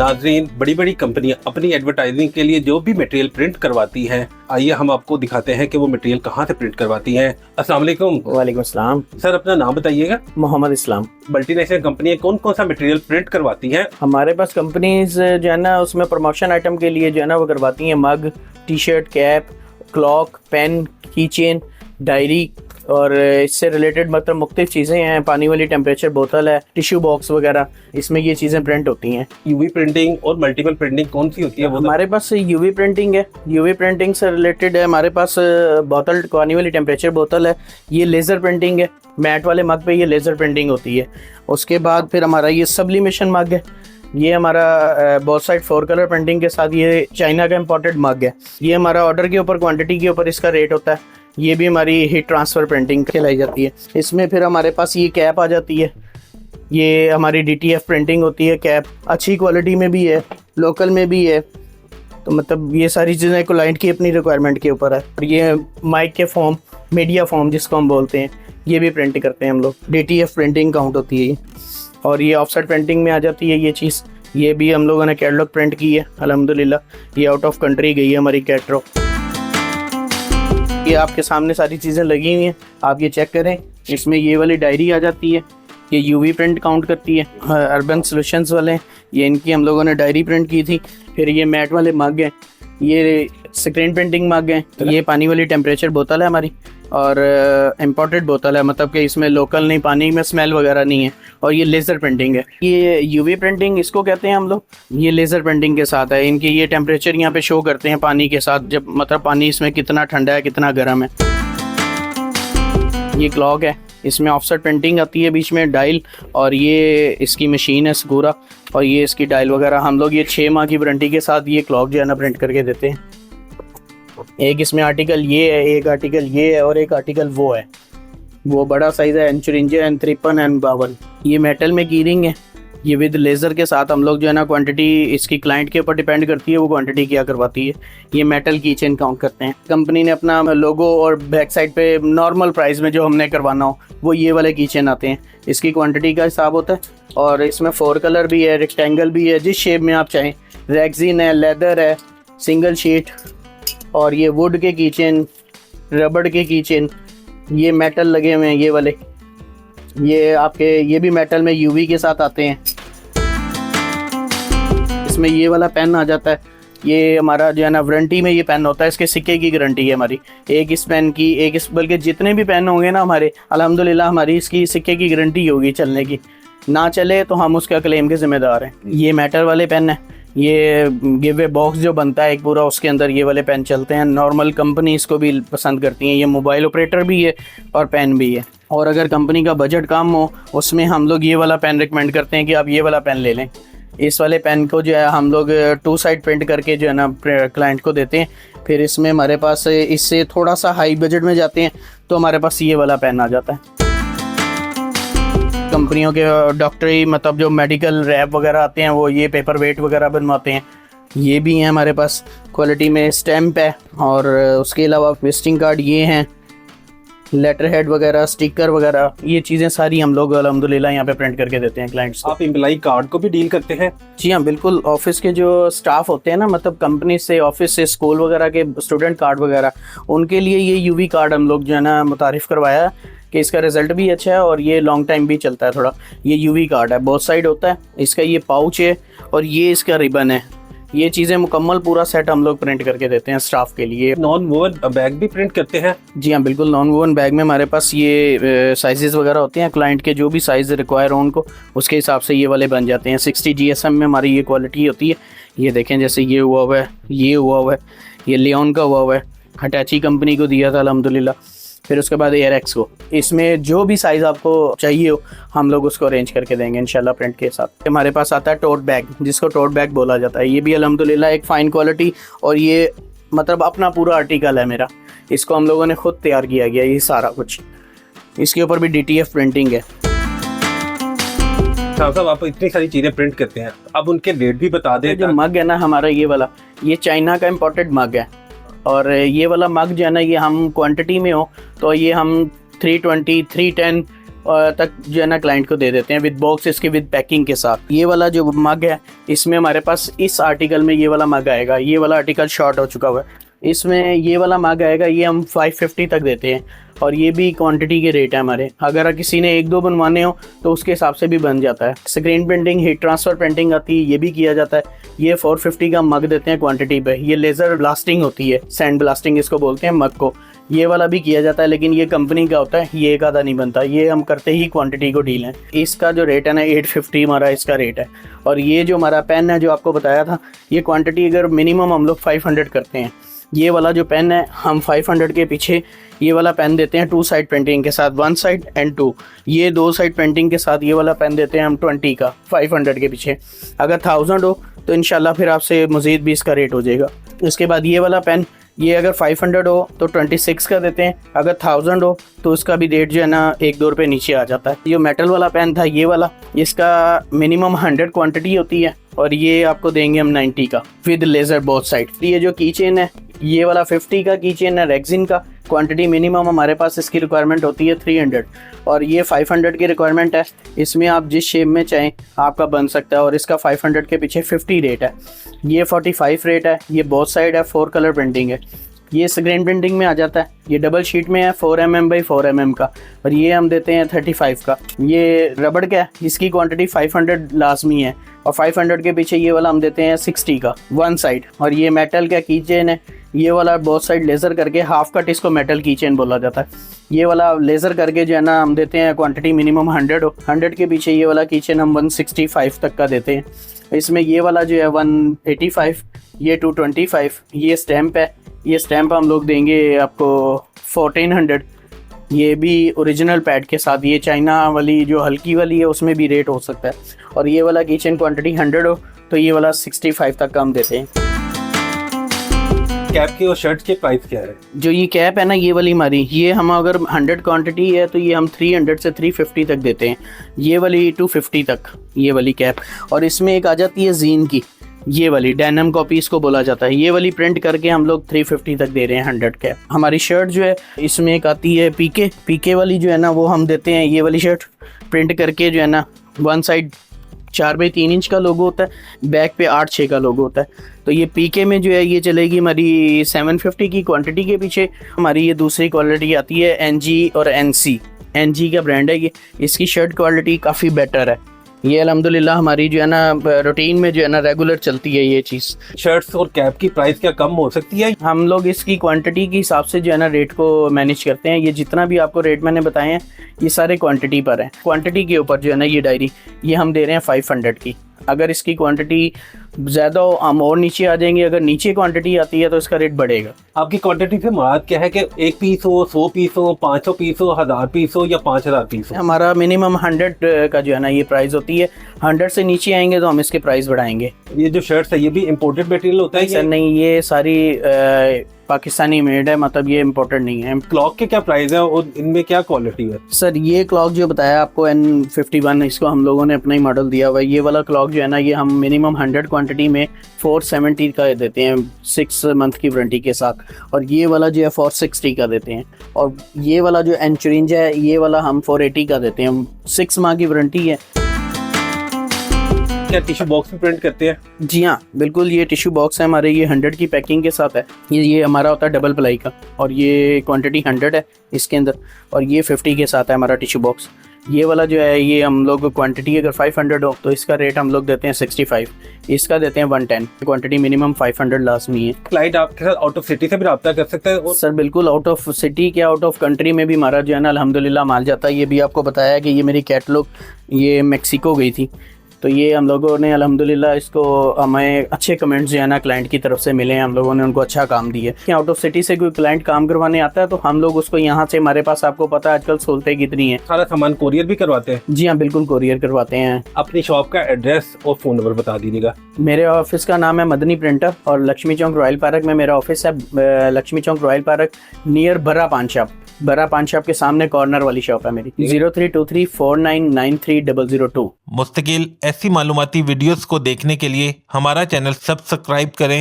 नाजरीन, बड़ी बड़ी कंपनियां अपनी एडवर्टाइजिंग के लिए जो भी मटेरियल प्रिंट करवाती हैं, आइए हम आपको दिखाते हैं कि वो मटेरियल कहाँ से प्रिंट करवाती हैं। अस्सलाम वालेकुम। वालेकुम सलाम। सर, अपना नाम बताइएगा। मोहम्मद इस्लाम। मल्टीनेशनल कंपनियां कौन कौन सा मटेरियल प्रिंट करवाती हैं? हमारे पास कंपनीज जो है ना उसमें प्रमोशन आइटम के लिए जो है ना वो करवाती हैं mug, T shirt, cap, clock, pen, key chain, diary और इससे रिलेटेड मतलब मुख्तलिफ चीज़ें हैं। पानी वाली टेम्परेचर बोतल है, टिश्यू बॉक्स वगैरह, इसमें ये चीज़ें प्रिंट होती हैं। यूवी प्रिंटिंग और मल्टीपल प्रिंटिंग कौन सी होती है? हमारे पास यूवी प्रिंटिंग है। यूवी प्रिंटिंग से रिलेटेड है हमारे पास बोतल, पानी वाली टेम्परेचर बोतल है। ये लेज़र प्रिंटिंग है, मैट वाले मग पे ये लेज़र प्रिंटिंग होती है। उसके बाद फिर हमारा ये सब्लिमेशन मग है। ये हमारा बोथ साइड 4 कलर प्रिंटिंग के साथ ये चाइना का इम्पोर्टेड मग है। ये हमारा ऑर्डर के ऊपर, क्वांटिटी के ऊपर इसका रेट होता है। ये भी हमारी हीट ट्रांसफ़र प्रिंटिंग कहलाई जाती है। इसमें फिर हमारे पास ये कैप आ जाती है। ये हमारी DTF प्रिंटिंग होती है। कैप अच्छी क्वालिटी में भी है, लोकल में भी है। तो मतलब ये सारी चीज़ें क्लाइंट की अपनी रिक्वायरमेंट के ऊपर है। और ये माइक के फॉर्म, मीडिया फॉर्म जिसको हम बोलते हैं, ये भी प्रिंट करते हैं हम लोग। DTF प्रिंटिंग काउंट होती है ये। और ये ऑफसेट प्रिंटिंग में आ जाती है ये चीज़। ये भी हम लोगों ने कैटलॉग प्रिंट की है अल्हम्दुलिल्लाह। ये आउट ऑफ कंट्री गई है हमारी कैटलॉग। ये आपके सामने सारी चीज़ें लगी हुई हैं, आप ये चेक करें। इसमें ये वाली डायरी आ जाती है, ये यूवी प्रिंट काउंट करती है। अर्बन सॉल्यूशंस वाले, ये इनकी हम लोगों ने डायरी प्रिंट की थी। फिर ये मैट वाले मग हैं, ये स्क्रीन प्रिंटिंग मग हैं। ये पानी वाली टेम्परेचर बोतल है हमारी और इम्पोर्टेड बोतल है, मतलब कि इसमें लोकल नहीं, पानी में स्मेल वगैरह नहीं है। और ये लेज़र प्रिंटिंग है। ये यूवी प्रिंटिंग इसको कहते हैं हम लोग। ये लेज़र प्रिंटिंग के साथ है। इनके ये टेम्परेचर यहाँ पे शो करते हैं पानी के साथ, जब मतलब पानी इसमें कितना ठंडा है कितना गर्म है। ये क्लॉक है, इसमें ऑफसेट प्रिंटिंग आती है बीच में, डायल, और ये इसकी मशीन है स्कूरा, और ये इसकी डायल वगैरह। हम लोग ये 6 माह की वारंटी के साथ ये क्लॉक जो है ना प्रिंट करके देते हैं। एक इसमें आर्टिकल ये है, एक आर्टिकल ये है और एक आर्टिकल वो है। वो बड़ा साइज़ है, N54, N53, N52। ये मेटल में कीरिंग है। ये विद लेज़र के साथ हम लोग जो है ना क्वांटिटी इसकी क्लाइंट के ऊपर डिपेंड करती है, वो क्वांटिटी क्या करवाती है। ये मेटल की चेन काउंट करते हैं। कंपनी ने अपना लोगो और बैक साइड पे नॉर्मल प्राइस में जो हमने करवाना हो वो ये वाले की चेन आते हैं। इसकी क्वांटिटी का हिसाब होता है। और इसमें 4 कलर भी है, रेक्टेंगल भी है, जिस शेप में आप चाहें। रेक्सिन है, लेदर है, सिंगल शीट, और ये वुड के कीचेन, रबड़ के कीचेन, ये मेटल लगे हुए हैं ये वाले। ये आपके ये भी मेटल में यूवी के साथ आते हैं। इसमें ये वाला पेन आ जाता है। ये हमारा जो है ना वारंटी में ये पेन होता है, इसके सिक्के की गारंटी है हमारी। एक इस पेन की, एक इस, बल्कि जितने भी पेन होंगे ना हमारे, अल्हम्दुलिल्लाह हमारी इसकी सिक्के की गारंटी होगी चलने की। ना चले तो हम उसका क्लेम के ज़िम्मेदार हैं। ये मेटल वाले पेन है। ये गिव वे बॉक्स जो बनता है एक पूरा, उसके अंदर ये वाले पेन चलते हैं। नॉर्मल कंपनी इसको भी पसंद करती हैं। ये मोबाइल ऑपरेटर भी है और पेन भी है। और अगर कंपनी का बजट कम हो, उसमें हम लोग ये वाला पेन रिकमेंड करते हैं कि आप ये वाला पेन ले लें। इस वाले पेन को जो है हम लोग 2 साइड प्रिंट करके जो है ना क्लाइंट को देते हैं। फिर इसमें हमारे पास इससे थोड़ा सा हाई बजट में जाते हैं तो हमारे पास ये वाला पेन आ जाता है। कंपनियों के डॉक्टरी, मतलब जो मेडिकल रैप वगैरह आते हैं, वो ये पेपर वेट वगैरह बनवाते हैं। ये भी हैं हमारे पास क्वालिटी में। स्टैम्प है, और उसके अलावा विजिटिंग कार्ड ये हैं, लेटर हेड वगैरह, स्टिकर वगैरह, ये चीज़ें सारी हम लोग अल्हम्दुलिल्लाह यहाँ पे प्रिंट करके देते हैं क्लाइंट्स को। आप एम्प्लॉई कार्ड को भी डील करते हैं? जी हाँ, बिल्कुल। ऑफिस के जो स्टाफ होते हैं ना, मतलब कंपनी से, ऑफिस से, स्कूल वगैरह के स्टूडेंट कार्ड वगैरह, उनके लिए ये यूवी कार्ड हम लोग जो है ना मुतारिफ़ करवाया है कि इसका रिज़ल्ट भी अच्छा है और ये लॉन्ग टाइम भी चलता है थोड़ा। ये यूवी कार्ड है, बोथ साइड होता है। इसका ये पाउच है और ये इसका रिबन है। ये चीज़ें मुकम्मल पूरा सेट हम लोग प्रिंट करके देते हैं स्टाफ के लिए। नॉन वोवन बैग भी प्रिंट करते हैं? जी हाँ, बिल्कुल। नॉन वोवन बैग में हमारे पास ये साइजेस वगैरह होते हैं। क्लाइंट के जो भी साइज़ रिक्वायर हो उनको, उसके हिसाब से ये वाले बन जाते हैं। 60 GSM में हमारी ये क्वालिटी होती है। ये देखें, जैसे ये हुआ हुआ है, ये हुआ हुआ है, ये लियोन का हुआ हुआ है, हिटाची कंपनी को दिया था अल्हम्दुलिल्लाह। फिर उसके बाद एयरएक्स को। इसमें जो भी साइज़ आपको चाहिए हो हम लोग उसको अरेंज करके देंगे इंशाल्लाह प्रिंट के साथ। हमारे पास आता है टोट बैग, जिसको टोट बैग बोला जाता है। ये भी अल्हम्दुलिल्लाह एक फ़ाइन क्वालिटी, और ये मतलब अपना पूरा आर्टिकल है मेरा। इसको हम लोगों ने खुद तैयार किया गया ये सारा कुछ। इसके ऊपर भी DTF प्रिंटिंग है। साहब, आप इतनी सारी चीज़ें प्रिंट करते हैं, अब उनके रेट भी बता दें। जो मग है ना हमारा, ये वाला, ये चाइना का इम्पोर्टेड मग है। और ये वाला मग जो है ना, ये हम क्वांटिटी में हो तो ये हम 320, 310, तक जो है ना क्लाइंट को दे देते हैं विद बॉक्स, इसके विद पैकिंग के साथ। ये वाला जो मग है इसमें हमारे पास इस आर्टिकल में ये वाला मग आएगा, ये वाला आर्टिकल शॉर्ट हो चुका हुआ है, इसमें ये वाला मग आएगा, ये हम 550 तक देते हैं और ये भी क्वांटिटी के रेट है हमारे। अगर किसी ने 1-2 बनवाने हो तो उसके हिसाब से भी बन जाता है। Screen printing, heat transfer printing आती है, ये भी किया जाता है। ये 450 का मग देते हैं क्वांटिटी पे। ये लेज़र ब्लास्टिंग होती है, सैंड ब्लास्टिंग इसको बोलते हैं मग को, ये वाला भी किया जाता है, लेकिन ये कंपनी का होता है, ये एक आधा नहीं बनता, ये हम करते ही क्वांटिटी को डील है। इसका जो रेट है ना 850 हमारा इसका रेट है। और ये जो हमारा पेन है जो आपको बताया था, ये क्वांटिटी अगर मिनिमम हम लोग 500 करते हैं। ये वाला जो पेन है हम 500 के पीछे ये वाला पेन देते हैं 2 साइड प्रिंटिंग के साथ, 1 साइड एंड 2, ये 2 साइड प्रिंटिंग के साथ ये वाला पेन देते हैं हम 20 का 500 के पीछे। अगर 1000 हो तो इंशाल्लाह फिर आपसे मज़ीद 20 का रेट हो जाएगा। इसके बाद ये वाला पेन, ये अगर 500 हो तो 26 का देते हैं, अगर 1000 हो तो उसका भी रेट जो है ना 1-2 रुपये नीचे आ जाता है। ये मेटल वाला पेन था ये वाला, इसका मिनिमम 100 क्वांटिटी होती है और ये आपको देंगे हम 90 का विद लेज़र बोथ साइड। ये जो की चेन है ये वाला 50 का की चेन है रेक्सिन का, क्वांटिटी मिनिमम हमारे पास इसकी रिक्वायरमेंट होती है 300 और ये 500 की रिक्वायरमेंट है। इसमें आप जिस शेप में चाहें आपका बन सकता है और इसका 500 के पीछे 50 रेट है। ये 45 रेट है। ये बोथ साइड है, 4 कलर प्रिंटिंग है। ये स्क्रीन प्रिंटिंग में आ जाता है, ये डबल शीट में है 4 mm बाई 4 mm का और ये हम देते हैं 35 का। ये रबड़ का है, इसकी क्वांटिटी 500 लाजमी है और 500 के पीछे ये वाला हम देते हैं 60 का 1 साइड। और ये मेटल का की चेन है, ये वाला बहुत साइड लेज़र करके हाफ कट इसको मेटल की चेन बोला जाता है। ये वाला लेज़र करके जो है ना हम देते हैं क्वांटिटी मिनिमम 100 हो, 100 के पीछे ये वाला की चेन हम 165 तक का देते हैं। इसमें ये वाला जो है 185, ये 225, ये स्टैम्प है, ये स्टैम्प हम लोग देंगे आपको 1400। ये भी ओरिजिनल पैड के साथ, ये चाइना वाली जो हल्की वाली है उसमें भी रेट हो सकता है। और ये वाला की चेन क्वांटिटी 100 हो तो ये वाला 65 तक का हम देते हैं। कैप की और शर्ट के प्राइस क्या है? जो ये कैप है ना ये वाली हमारी, ये हम अगर 100 क्वांटिटी है तो ये हम 300 से 350 तक देते हैं। ये वाली 250 तक ये वाली कैप। और इसमें एक आ जाती है जीन की, ये वाली डेनिम कॉपी इसको बोला जाता है, ये वाली प्रिंट करके हम लोग 350 तक दे रहे हैं 100 कैप। हमारी शर्ट जो है इसमें एक आती है पीके वाली जो है ना, वो हम देते हैं ये वाली शर्ट प्रिंट करके जो है ना 1 साइड 4 बाई 3 इंच का लोगो होता है, बैक पे 8-6 का लोगो होता है। तो ये पीके में जो है ये चलेगी हमारी 750 की क्वांटिटी के पीछे। हमारी ये दूसरी क्वालिटी आती है एनजी और एनसी, एनजी का ब्रांड है ये, इसकी शर्ट क्वालिटी काफ़ी बेटर है। ये अल्हम्दुलिल्लाह हमारी जो है ना रूटीन में जो है ना रेगुलर चलती है ये चीज़। शर्ट्स और कैप की प्राइस क्या कम हो सकती है? हम लोग इसकी क्वांटिटी के हिसाब से जो है ना रेट को मैनेज करते हैं। ये जितना भी आपको रेट मैंने बताए हैं ये सारे क्वांटिटी पर हैं। क्वांटिटी के ऊपर जो है ना ये डायरी ये हम दे रहे हैं 500 की। अगर इसकी क्वांटिटी ज़्यादा हो हम और नीचे आ जाएंगे, अगर नीचे क्वांटिटी आती है तो इसका रेट बढ़ेगा। आपकी क्वांटिटी से मुराद क्या है कि 1 पीस हो, 100 पीस हो, 500 पीस हो, 1000 पीस हो या 5000 पीस हो? हमारा मिनिमम 100 का जो है ना ये प्राइस होती है। 100 से नीचे आएंगे तो हम इसके प्राइस बढ़ाएंगे। ये जो शर्ट्स है ये भी इम्पोर्टेड मटेरियल होता है? सर नहीं, ये सारी पाकिस्तानी मेड है, मतलब ये इम्पोर्टेड नहीं है। क्लॉक के क्या प्राइस है और इनमें क्या क्वालिटी है? सर ये क्लॉक जो बताया आपको N51, इसको हम लोगों ने अपना ही मॉडल दिया हुआ है। ये वाला क्लॉक जो है ना ये हम मिनिमम 100 क्वांटिटी में 470 का देते हैं 6 मंथ की वारंटी के साथ। और ये वाला जो है 460 का देते हैं। और ये वाला जो एंचुरिंज है ये वाला हम 480 का देते हैं, 6 माह की वारंटी है। क्या टिश्यू बॉक्स में प्रिंट करते हैं? जी हाँ बिल्कुल, ये टिश्यू बॉक्स है हमारे, ये 100 की पैकिंग के साथ है। ये हमारा होता है डबल प्लाई का और ये क्वांटिटी 100 है इसके अंदर और ये 50 के साथ है हमारा टिश्यू बॉक्स। ये वाला जो है ये हम लोग क्वांटिटी अगर 500 हो तो इसका रेट हम लोग देते हैं 65, इसका देते हैं 110। क्वांटिटी मिनिमम 500 लाजमी है। क्लाइंट आपके साथ आउट ऑफ सिटी से भी रब्ता कर सकता है? और सर बिल्कुल, आउट ऑफ सिटी क्या आउट ऑफ कंट्री में भी हमारा जो है ना अल्हम्दुलिल्लाह माल जाता है। ये भी आपको बताया कि ये मेरी कैटलॉग ये मैक्सिको गई थी, तो ये हम लोगों ने अल्हम्दुलिल्लाह इसको हमें अच्छे कमेंट्स जो है ना क्लाइंट की तरफ से मिले हैं, हम लोगों ने उनको अच्छा काम दिया है। आउट ऑफ सिटी से कोई क्लाइंट काम करवाने आता है तो हम लोग उसको यहाँ से, हमारे पास आपको पता है आजकल सहूलतें कितनी हैं, सारा सामान कोरियर भी करवाते हैं? जी हाँ बिल्कुल, कोरियर करवाते हैं। अपनी शॉप का एड्रेस और फ़ोन नंबर बता दीजिएगा। मेरे ऑफिस का नाम है मदनी प्रिंटर और लक्ष्मी चौक रॉयल पार्क में मेरा ऑफिस है। लक्ष्मी चौक रॉयल पार्क नियर बरा पान शॉप, बरा पान शॉप के सामने कॉर्नर वाली शॉप है मेरी। 032349930002। मुस्तकिल ऐसी मालूमाती वीडियोस को देखने के लिए हमारा चैनल सब्सक्राइब करें